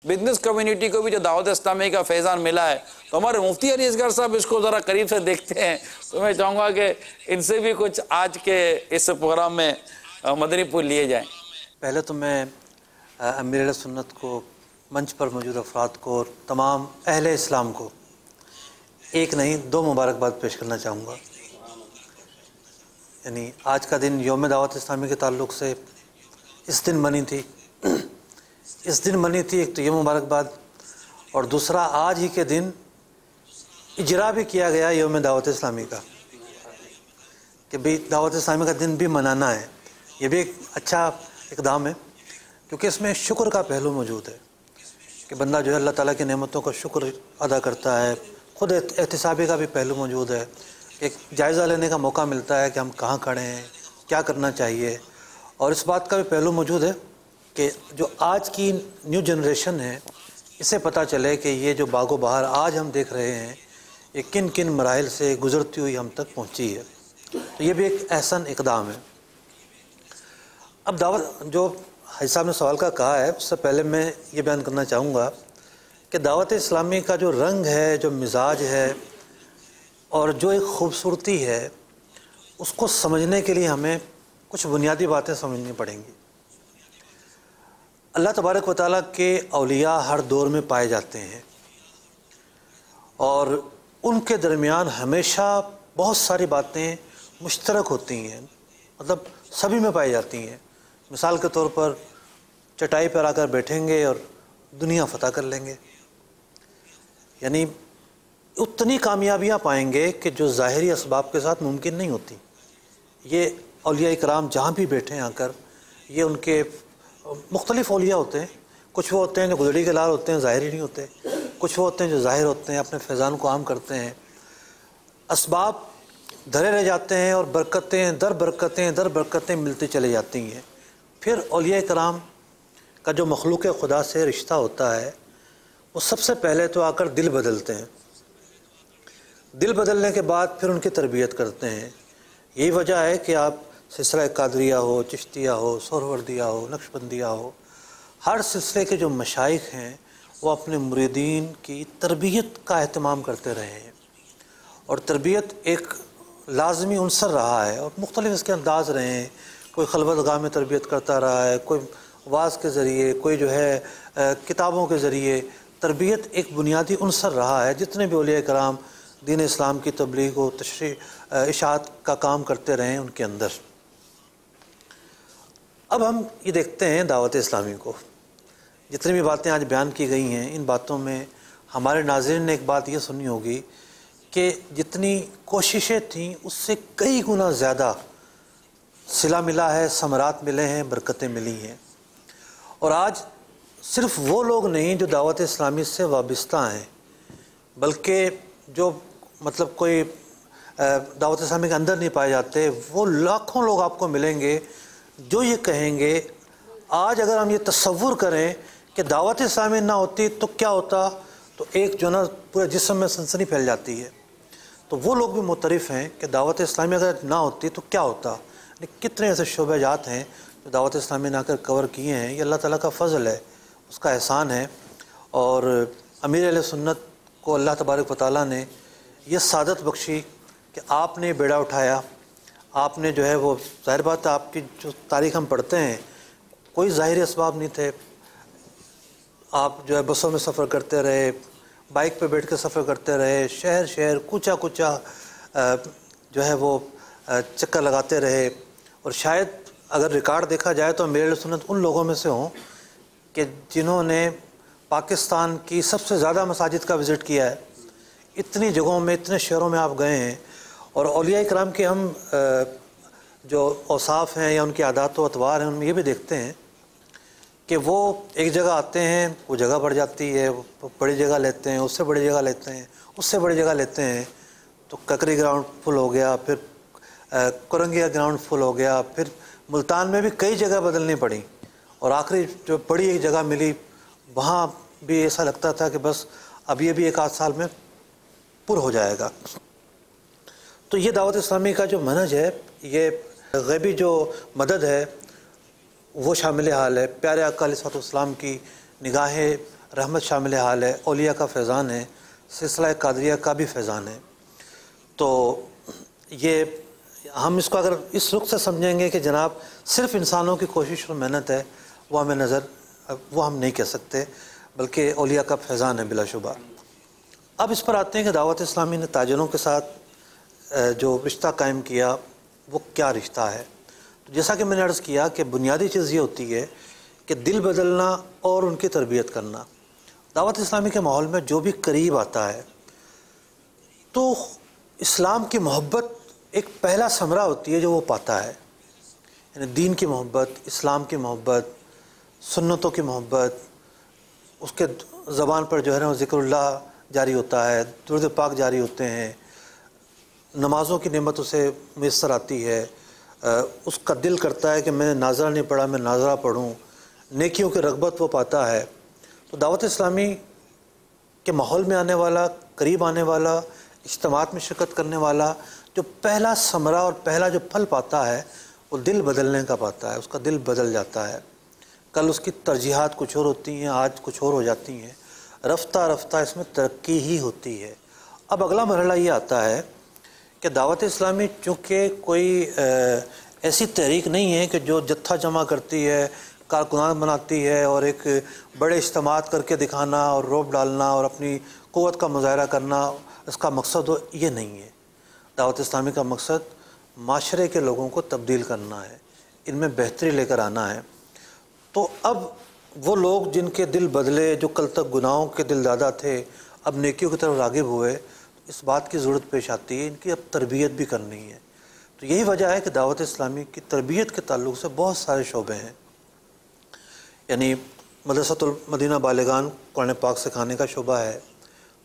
Business community کو بھی جو دعوت اسلامی کا فیضان ملا ہے، تو ہمارے مفتی علی اصغر صاحب اس کو ذرا قریب سے دیکھتے ہیں، تو میں چاہوں گا کہ ان سے بھی کچھ آج کے اس پروگرام میں مدنی پھول لیے جائیں۔ پہلے تو میں امیر اہل سنت کو، منچ پر موجود افراد کو اور تمام اہل اسلام کو ایک نہیں 2 مبارکباد پیش کرنا چاہوں گا۔ یعنی آج کا دن یوم دعوت اسلامی کے تعلق سے اس دن بنی تھی، ایک تو یہ مبارکباد، اور دوسرا آج ہی کے دن اجرا بھی کیا گیا یوم دعوت اسلامی کا، کہ بھی دعوت اسلامی کا دن بھی منانا ہے۔ یہ بھی ایک اچھا اقدام ہے، کیونکہ اس میں شکر کا پہلو موجود ہے کہ بندہ جو ہے اللہ تعالیٰ کی نعمتوں کا شکر ادا کرتا ہے۔ خود احتسابی کا بھی پہلو موجود ہے، ایک جائزہ لینے کا موقع ملتا ہے کہ ہم کہاں کھڑے ہیں، کیا کرنا چاہیے، اور اس بات کا بھی پہلو موجود ہے کہ جو آج کی نیو جنریشن ہے اسے پتہ چلے کہ یہ جو باغ و بہار آج ہم دیکھ رہے ہیں یہ کن کن مراحل سے گزرتی ہوئی ہم تک پہنچی ہے، تو یہ بھی ایک احسن اقدام ہے۔ اب دعوت جو حاجی صاحب نے سوال کا کہا ہے، اس سے پہلے میں یہ بیان کرنا چاہوں گا کہ دعوت اسلامی کا جو رنگ ہے، جو مزاج ہے اور جو ایک خوبصورتی ہے، اس کو سمجھنے کے لیے ہمیں کچھ بنیادی باتیں سمجھنی پڑیں گی۔ اللہ تبارک و تعالیٰ کے اولیاء ہر دور میں پائے جاتے ہیں، اور ان کے درمیان ہمیشہ بہت ساری باتیں مشترک ہوتی ہیں، مطلب سبھی میں پائی جاتی ہیں۔ مثال کے طور پر چٹائی پر آ کر بیٹھیں گے اور دنیا فتح کر لیں گے، یعنی اتنی کامیابیاں پائیں گے کہ جو ظاہری اسباب کے ساتھ ممکن نہیں ہوتی۔ یہ اولیاء کرام جہاں بھی بیٹھیں آ کر، یہ ان کے مختلف اولیاء ہوتے ہیں، کچھ وہ ہوتے ہیں جو گدڑی کے لال ہوتے ہیں، ظاہری نہیں ہوتے، کچھ وہ ہوتے ہیں جو ظاہر ہوتے ہیں، اپنے فیضان کو عام کرتے ہیں، اسباب دھرے رہ جاتے ہیں اور برکتیں در برکتیں ملتی چلی جاتی ہیں۔ پھر اولیاء کرام کا جو مخلوق خدا سے رشتہ ہوتا ہے، وہ سب سے پہلے تو آ کر دل بدلتے ہیں، دل بدلنے کے بعد پھر ان کی تربیت کرتے ہیں۔ یہی وجہ ہے کہ آپ سلسلہ قادریہ ہو، چشتیہ ہو، سہروردیہ ہو، نقشبندیہ ہو، ہر سلسلے کے جو مشائخ ہیں وہ اپنے مریدین کی تربیت کا اہتمام کرتے رہے ہیں، اور تربیت ایک لازمی عنصر رہا ہے، اور مختلف اس کے انداز رہے ہیں۔ کوئی خلوت گاہ میں تربیت کرتا رہا ہے، کوئی واعظ کے ذریعے، کوئی جو ہے کتابوں کے ذریعے۔ تربیت ایک بنیادی عنصر رہا ہے، جتنے بھی اولیاء کرام دین اسلام کی تبلیغ و تشریح اشاعت کا کام کرتے رہے ہیں ان کے اندر۔ اب ہم یہ دیکھتے ہیں دعوت اسلامی کو، جتنی بھی باتیں آج بیان کی گئی ہیں، ان باتوں میں ہمارے ناظرین نے ایک بات یہ سنی ہوگی کہ جتنی کوششیں تھیں اس سے کئی گنا زیادہ صلہ ملا ہے، ثمرات ملے ہیں، برکتیں ملی ہیں۔ اور آج صرف وہ لوگ نہیں جو دعوت اسلامی سے وابستہ ہیں، بلکہ جو مطلب کوئی دعوت اسلامی کے اندر نہیں پائے جاتے، وہ لاکھوں لوگ آپ کو ملیں گے جو یہ کہیں گے آج اگر ہم یہ تصور کریں کہ دعوت اسلامی نہ ہوتی تو کیا ہوتا، تو ایک جو نا پورے جسم میں سنسنی پھیل جاتی ہے۔ تو وہ لوگ بھی معترف ہیں کہ دعوت اسلامی اگر نہ ہوتی تو کیا ہوتا۔ کتنے ایسے شعبہ جات ہیں جو دعوت اسلامی نے آ کر کور کیے ہیں، یہ اللہ تعالیٰ کا فضل ہے، اس کا احسان ہے۔ اور امیر اہل سنت کو اللہ تبارک و تعالیٰ نے یہ سعادت بخشی کہ آپ نے بیڑا اٹھایا، آپ نے جو ہے وہ ظاہر بات ہے آپ کی جو تاریخ ہم پڑھتے ہیں کوئی ظاہری اسباب نہیں تھے، آپ جو ہے بسوں میں سفر کرتے رہے، بائک پہ بیٹھ کے سفر کرتے رہے، شہر شہر کوچہ کوچہ جو ہے وہ چکر لگاتے رہے، اور شاید اگر ریکارڈ دیکھا جائے تو امیر اہل سنت ان لوگوں میں سے ہوں کہ جنہوں نے پاکستان کی سب سے زیادہ مساجد کا وزٹ کیا ہے۔ اتنی جگہوں میں، اتنے شہروں میں آپ گئے ہیں، اور اولیاء کرام کے ہم جو اوصاف ہیں یا ان کی عادات و اطوار ہیں ان میں یہ بھی دیکھتے ہیں کہ وہ ایک جگہ آتے ہیں، وہ جگہ بڑھ جاتی ہے، وہ بڑی جگہ لیتے ہیں، اس سے بڑی جگہ لیتے ہیں، اس سے بڑی جگہ لیتے ہیں، تو ککری گراؤنڈ فل ہو گیا، پھر کرنگیا گراؤنڈ فل ہو گیا، پھر ملتان میں بھی کئی جگہ بدلنی پڑی، اور آخری جو بڑی ایک جگہ ملی وہاں بھی ایسا لگتا تھا کہ بس اب یہ بھی 1 آدھ سال میں پر ہو جائے گا۔ تو یہ دعوت اسلامی کا جو منہج ہے، یہ غیبی جو مدد ہے وہ شامل حال ہے۔ پیارے آقا علیہ الصلوۃ والسلام کی نگاہ رحمت شامل حال ہے، اولیاء کا فیضان ہے، سلسلہ قادریہ کا بھی فیضان ہے۔ تو یہ ہم اس کو اگر اس رخ سے سمجھیں گے کہ جناب صرف انسانوں کی کوشش اور محنت ہے، وہ ہم نہیں کہہ سکتے، بلکہ اولیاء کا فیضان ہے بلا شبہ۔ اب اس پر آتے ہیں کہ دعوت اسلامی نے تاجروں کے ساتھ جو رشتہ قائم کیا وہ کیا رشتہ ہے۔ تو جیسا کہ میں نے عرض کیا کہ بنیادی چیز یہ ہوتی ہے کہ دل بدلنا اور ان کی تربیت کرنا۔ دعوت اسلامی کے ماحول میں جو بھی قریب آتا ہے تو اسلام کی محبت ایک پہلا ثمرہ ہوتی ہے جو وہ پاتا ہے، یعنی دین کی محبت، اسلام کی محبت، سنتوں کی محبت، اس کے زبان پر جو ہے نا ذکر اللہ جاری ہوتا ہے، درود پاک جاری ہوتے ہیں، نمازوں کی نعمت اسے میسر آتی ہے، اس کا دل کرتا ہے کہ میں نے ناظرہ نہیں پڑھا، میں ناظرہ پڑھوں، نیکیوں کی رغبت وہ پاتا ہے۔ تو دعوت اسلامی کے ماحول میں آنے والا، قریب آنے والا، اجتماعات میں شرکت کرنے والا جو پہلا ثمرہ اور پہلا جو پھل پاتا ہے وہ دل بدلنے کا پاتا ہے، اس کا دل بدل جاتا ہے۔ کل اس کی ترجیحات کچھ اور ہوتی ہیں، آج کچھ اور ہو جاتی ہیں، رفتہ رفتہ اس میں ترقی ہی ہوتی ہے۔ اب اگلا مرحلہ یہ آتا ہے کہ دعوت اسلامی چونکہ کوئی ایسی تحریک نہیں ہے کہ جو جتھا جمع کرتی ہے، کارکنان بناتی ہے اور ایک بڑے اجتماعات کر کے دکھانا اور روب ڈالنا اور اپنی قوت کا مظاہرہ کرنا اس کا مقصد ہو، یہ نہیں ہے۔ دعوت اسلامی کا مقصد معاشرے کے لوگوں کو تبدیل کرنا ہے، ان میں بہتری لے کر آنا ہے۔ تو اب وہ لوگ جن کے دل بدلے، جو کل تک گناہوں کے دل دادا تھے، اب نیکیوں کی طرف راغب ہوئے، اس بات کی ضرورت پیش آتی ہے ان کی اب تربیت بھی کرنی ہے۔ تو یہی وجہ ہے کہ دعوت اسلامی کی تربیت کے تعلق سے بہت سارے شعبے ہیں، یعنی مدرسۃ المدینہ بالغان قرآن پاک سکھانے کا شعبہ ہے،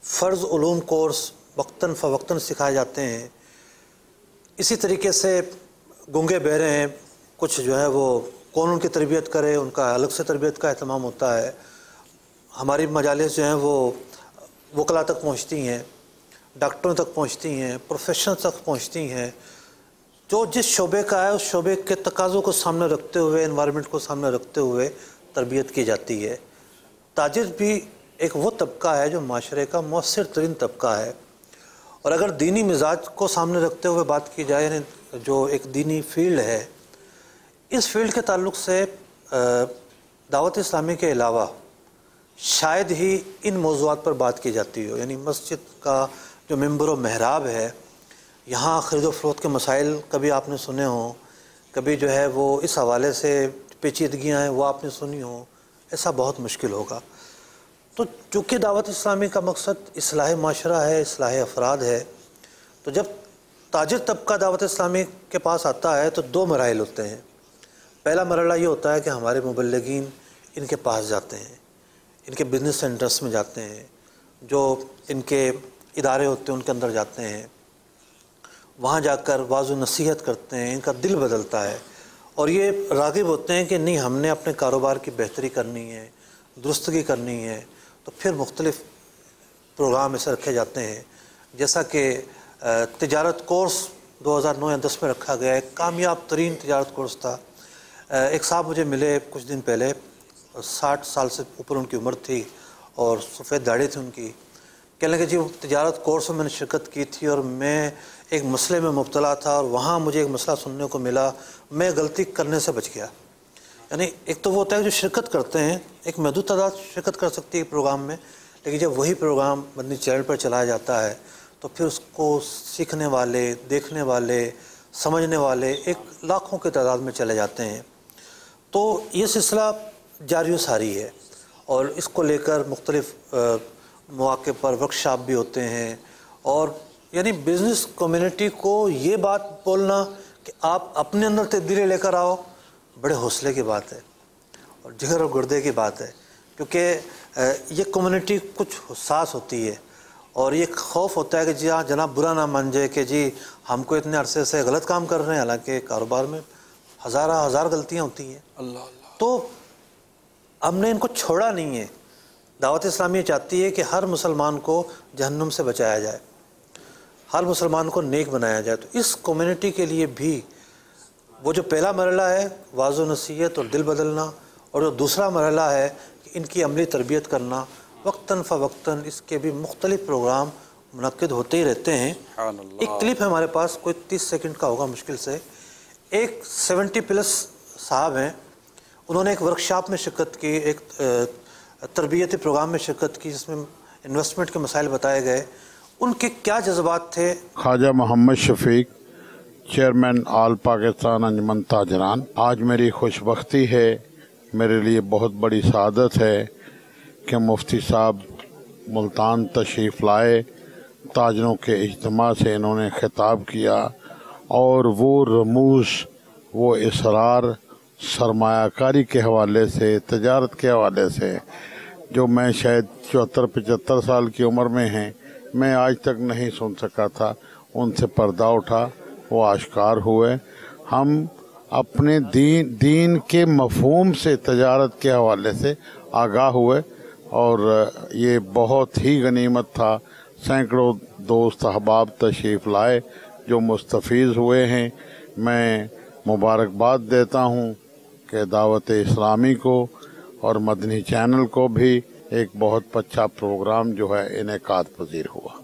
فرض علوم کورس وقتاً فوقتاً سکھائے جاتے ہیں، اسی طریقے سے گنگے بہرے ہیں، کچھ جو ہے وہ کون ان کی تربیت کرے، ان کا الگ سے تربیت کا اہتمام ہوتا ہے۔ ہماری مجالس جو ہیں وہ وکلا تک پہنچتی ہیں، ڈاکٹروں تک پہنچتی ہیں، پروفیشنل تک پہنچتی ہیں، جو جس شعبے کا ہے اس شعبے کے تقاضوں کو سامنے رکھتے ہوئے، انوائرمنٹ کو سامنے رکھتے ہوئے تربیت کی جاتی ہے۔ تاجر بھی ایک وہ طبقہ ہے جو معاشرے کا مؤثر ترین طبقہ ہے، اور اگر دینی مزاج کو سامنے رکھتے ہوئے بات کی جائے، یعنی جو ایک دینی فیلڈ ہے، اس فیلڈ کے تعلق سے دعوت اسلامی کے علاوہ شاید ہی ان موضوعات پر بات کی جاتی ہو، یعنی مسجد کا جو ممبر و محراب ہے، یہاں خرید و فروخت کے مسائل کبھی آپ نے سنے ہوں، کبھی جو ہے وہ اس حوالے سے پیچیدگیاں ہیں وہ آپ نے سنی ہوں، ایسا بہت مشکل ہوگا۔ تو چونکہ دعوت اسلامی کا مقصد اصلاح معاشرہ ہے، اصلاح افراد ہے، تو جب تاجر طبقہ دعوت اسلامی کے پاس آتا ہے تو دو مراحل ہوتے ہیں۔ پہلا مرحلہ یہ ہوتا ہے کہ ہمارے مبلغین ان کے پاس جاتے ہیں، ان کے بزنس سینٹرز میں جاتے ہیں، جو ان کے ادارے ہوتے ہیں ان کے اندر جاتے ہیں، وہاں جا کر واعظ و نصیحت کرتے ہیں، ان کا دل بدلتا ہے، اور یہ راغب ہوتے ہیں کہ نہیں ہم نے اپنے کاروبار کی بہتری کرنی ہے، درستگی کرنی ہے۔ تو پھر مختلف پروگرام ایسے رکھے جاتے ہیں، جیسا کہ تجارت کورس 2009 یا 10 میں رکھا گیا، ایک کامیاب ترین تجارت کورس تھا۔ ایک صاحب مجھے ملے کچھ دن پہلے، 60 سال سے اوپر ان کی عمر تھی اور سفید داڑھی تھی ان کی، کہنے لگے جی تجارت کورس میں نے شرکت کی تھی اور میں ایک مسئلے میں مبتلا تھا اور وہاں مجھے ایک مسئلہ سننے کو ملا، میں غلطی کرنے سے بچ گیا۔ یعنی ایک تو وہ ہوتا ہے جو شرکت کرتے ہیں، ایک محدود تعداد شرکت کر سکتی ہے پروگرام میں، لیکن جب وہی پروگرام مدنی چینل پر چلایا جاتا ہے تو پھر اس کو سیکھنے والے، دیکھنے والے، سمجھنے والے ایک لاکھوں کی تعداد میں چلے جاتے ہیں۔ تو یہ سلسلہ جاری و ساری ہے، اور اس کو لے کر مختلف مواقع پر ورکشاپ بھی ہوتے ہیں، اور یعنی بزنس کمیونٹی کو یہ بات بولنا کہ آپ اپنے اندر تبدیلی لے کر آؤ، بڑے حوصلے کی بات ہے اور جگر اور گردے کی بات ہے، کیونکہ یہ کمیونٹی کچھ حساس ہوتی ہے، اور یہ خوف ہوتا ہے کہ جی ہاں جناب برا نہ مان جائے کہ جی ہم کو اتنے عرصے سے غلط کام کر رہے ہیں، حالانکہ کاروبار میں ہزار غلطیاں ہوتی ہیں۔ اللہ تو ہم نے ان کو چھوڑا نہیں ہے۔ دعوت اسلامی چاہتی ہے کہ ہر مسلمان کو جہنم سے بچایا جائے، ہر مسلمان کو نیک بنایا جائے۔ تو اس کمیونٹی کے لیے بھی وہ جو پہلا مرحلہ ہے واعظ و نصیحت اور دل بدلنا، اور جو دوسرا مرحلہ ہے کہ ان کی عملی تربیت کرنا، وقتاً فوقتاً اس کے بھی مختلف پروگرام منعقد ہوتے ہی رہتے ہیں۔ ایک کلپ ہے ہمارے پاس، کوئی 30 سیکنڈ کا ہوگا مشکل سے۔ ایک 70+ صاحب ہیں، انہوں نے ایک ورکشاپ میں شرکت کی، ایک تربیتی پروگرام میں شرکت کی جس میں انویسٹمنٹ کے مسائل بتائے گئے۔ ان کے کیا جذبات تھے؟ خواجہ محمد شفیق، چیئرمین آل پاکستان انجمن تاجران۔ آج میری خوش بختی ہے، میرے لیے بہت بڑی سعادت ہے کہ مفتی صاحب ملتان تشریف لائے، تاجروں کے اجتماع سے انہوں نے خطاب کیا، اور وہ رموز، وہ اسرار سرمایہ کاری کے حوالے سے، تجارت کے حوالے سے، جو میں شاید 74-75 سال کی عمر میں ہیں، میں آج تک نہیں سن سکا تھا، ان سے پردہ اٹھا، وہ آشکار ہوئے۔ ہم اپنے دین کے مفہوم سے تجارت کے حوالے سے آگاہ ہوئے، اور یہ بہت ہی غنیمت تھا۔ سینکڑوں دوست احباب تشریف لائے جو مستفیض ہوئے ہیں۔ میں مبارکباد دیتا ہوں کہ دعوت اسلامی کو اور مدنی چینل کو بھی ایک بہت اچھا پروگرام جو ہے انعقاد پذیر ہوا۔